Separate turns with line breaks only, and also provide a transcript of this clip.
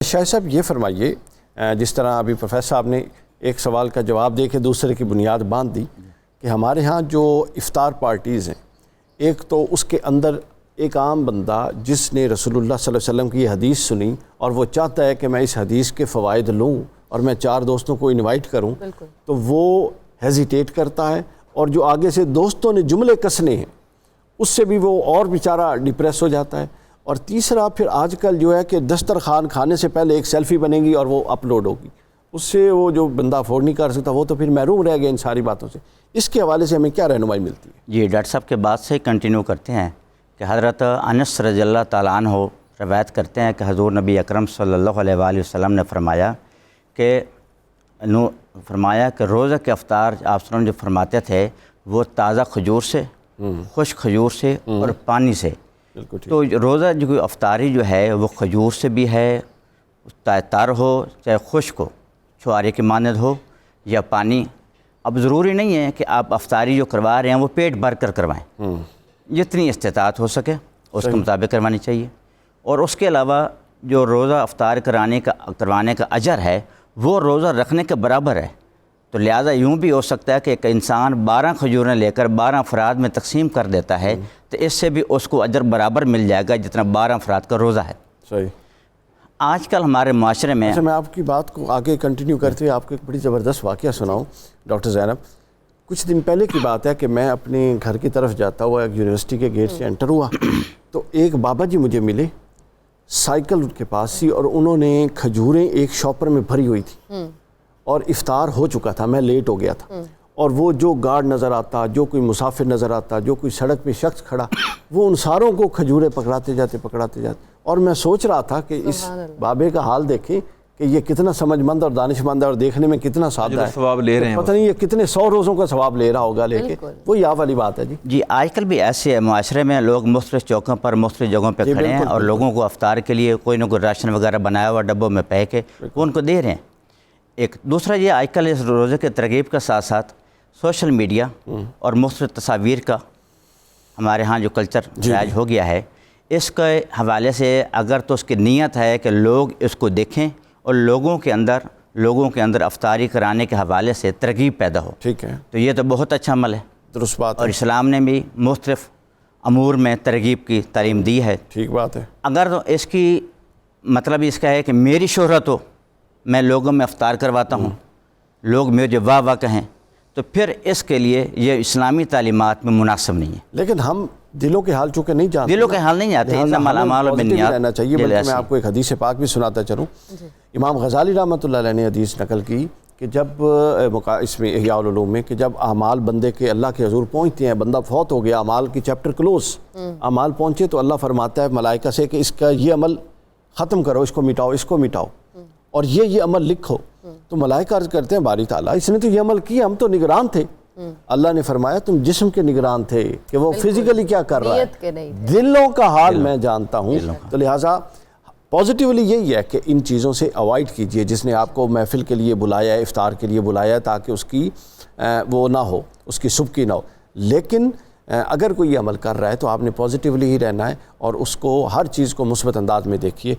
شاہ صاحب یہ فرمائیے، جس طرح ابھی پروفیسر صاحب نے ایک سوال کا جواب دے کے دوسرے کی بنیاد باندھ دی کہ ہمارے ہاں جو افطار پارٹیز ہیں، ایک تو اس کے اندر ایک عام بندہ جس نے رسول اللہ صلی اللہ علیہ وسلم کی یہ حدیث سنی اور وہ چاہتا ہے کہ میں اس حدیث کے فوائد لوں اور میں 4 دوستوں کو انوائٹ کروں، تو وہ ہیزیٹیٹ کرتا ہے، اور جو آگے سے دوستوں نے جملے کسنے ہیں اس سے بھی وہ اور بیچارہ ڈپریس ہو جاتا ہے۔ اور تیسرا پھر آج کل جو ہے کہ دسترخوان کھانے سے پہلے ایک سیلفی بنے گی اور وہ اپلوڈ ہوگی، اس سے وہ جو بندہ افورڈ نہیں کر سکتا وہ تو پھر محروم رہ گیا ان ساری باتوں سے۔ اس کے حوالے سے ہمیں کیا رہنمائی ملتی ہے؟
جی ڈاکٹر صاحب کے بات سے کنٹینیو کرتے ہیں کہ حضرت انس رضی اللہ تعالیٰ عنہ روایت کرتے ہیں کہ حضور نبی اکرم صلی اللہ علیہ وآلہ وسلم نے فرمایا کہ روزہ کے افطار آپ وسلم جو فرماتے تھے وہ تازہ کھجور سے، خشک کھجور سے اور پانی سے۔ تو روزہ جو افطاری جو ہے وہ کھجور سے بھی ہے، چاہے تر ہو چاہے خشک ہو، چھوارے کی مانند ہو یا پانی۔ اب ضروری نہیں ہے کہ آپ افطاری جو کروا رہے ہیں وہ پیٹ بھر کر کروائیں، جتنی استطاعت ہو سکے اس کے مطابق کروانی چاہیے۔ اور اس کے علاوہ جو روزہ افطار کروانے کا اجر ہے وہ روزہ رکھنے کے برابر ہے۔ تو لہٰذا یوں بھی ہو سکتا ہے کہ ایک انسان 12 کھجوریں لے کر 12 افراد میں تقسیم کر دیتا ہے، تو اس سے بھی اس کو اجر برابر مل جائے گا جتنا 12 افراد کا روزہ ہے۔
صحیح۔
آج کل ہمارے معاشرے میں
میں آپ کی بات کو آگے کنٹینیو کرتے ہوئے آپ کو ایک بڑی زبردست واقعہ سناؤں ڈاکٹر زینب۔ کچھ دن پہلے کی بات ہے کہ میں اپنے گھر کی طرف جاتا ہوا ایک یونیورسٹی کے گیٹ سے انٹر ہوا تو ایک بابا جی مجھے ملے، سائیکل ان کے پاس تھی اور انہوں نے کھجوریں ایک شاپر میں بھری ہوئی تھی اور افطار ہو چکا تھا، میں لیٹ ہو گیا تھا، اور وہ جو گارڈ نظر آتا، جو کوئی مسافر نظر آتا، جو کوئی سڑک پہ شخص کھڑا، وہ ان ساروں کو کھجوریں پکڑاتے جاتے۔ اور میں سوچ رہا تھا کہ اس بابے کا حال دیکھیں کہ یہ کتنا سمجھ مند اور دانش مند ہے اور دیکھنے میں کتنا سادہ ہے،
ثواب لے رہے ہیں،
پتہ نہیں یہ کتنے 100 روزوں کا ثواب لے رہا ہوگا لے کے۔ وہی آپ والی بات ہے
جی آج کل بھی ایسے ہے معاشرے میں، لوگ مختلف چوکوں پر مختلف جگہوں پہ کھڑے ہیں اور لوگوں کو افطار کے لیے کوئی نہ کوئی راشن وغیرہ بنایا ہوا ڈبوں میں پہ کے وہ ان کو دے رہے ہیں۔ ایک دوسرا یہ آج کل اس روزے کے ترغیب کا ساتھ ساتھ سوشل میڈیا اور مختلف تصاویر کا ہمارے ہاں جو کلچر رائج ہو گیا ہے، اس کے حوالے سے اگر تو اس کی نیت ہے کہ لوگ اس کو دیکھیں اور لوگوں کے اندر افطاری کرانے کے حوالے سے ترغیب پیدا ہو،
ٹھیک ہے،
تو یہ تو بہت اچھا عمل ہے،
درست بات ہے،
اور اسلام نے بھی مختلف امور میں ترغیب کی تعلیم دی ہے۔
ٹھیک بات ہے۔
اگر تو اس کی مطلب اس کا ہے کہ میری شہرت ہو، میں لوگوں میں افطار کرواتا ہوں، لوگ مجھے واہ واہ کہیں، تو پھر اس کے لیے یہ اسلامی تعلیمات میں مناسب نہیں ہے۔
لیکن ہم دلوں کے حال چونکہ نہیں جانتے،
دلوں کے حال نہیں جاتے، انما الاعمال بالنیات
رہنا چاہیے۔ بلکہ میں آپ کو ایک حدیث پاک بھی سناتا چلوں، امام غزالی رحمۃ اللہ علیہ نے حدیث نقل کی کہ جب اس میں احیاء العلوم میں کہ جب اعمال بندے کے اللہ کے حضور پہنچتے ہیں، بندہ فوت ہو گیا، اعمال کی چیپٹر کلوز، اعمال پہنچے تو اللہ فرماتا ہے ملائکہ سے کہ اس کا یہ عمل ختم کرو، اس کو مٹاؤ، اس کو مٹاؤ، اور یہ عمل لکھو۔ تو ملائکہ عرض کرتے ہیں باری تعالیٰ اس نے تو یہ عمل کیا، ہم تو نگران تھے۔ اللہ نے فرمایا تم جسم کے نگران تھے کہ وہ فزیکلی کیا کر رہا ہے، دلوں کا حال میں جانتا ہوں۔ تو لہٰذا پازیٹیولی یہی ہے کہ ان چیزوں سے اوائڈ کیجئے، جس نے آپ کو محفل کے لیے بلایا ہے، افطار کے لیے بلایا ہے، تاکہ اس کی وہ نہ ہو، اس کی سبکی نہ ہو۔ لیکن اگر کوئی عمل کر رہا ہے تو آپ نے پازیٹیولی ہی رہنا ہے اور اس کو ہر چیز کو مثبت انداز میں دیکھیے۔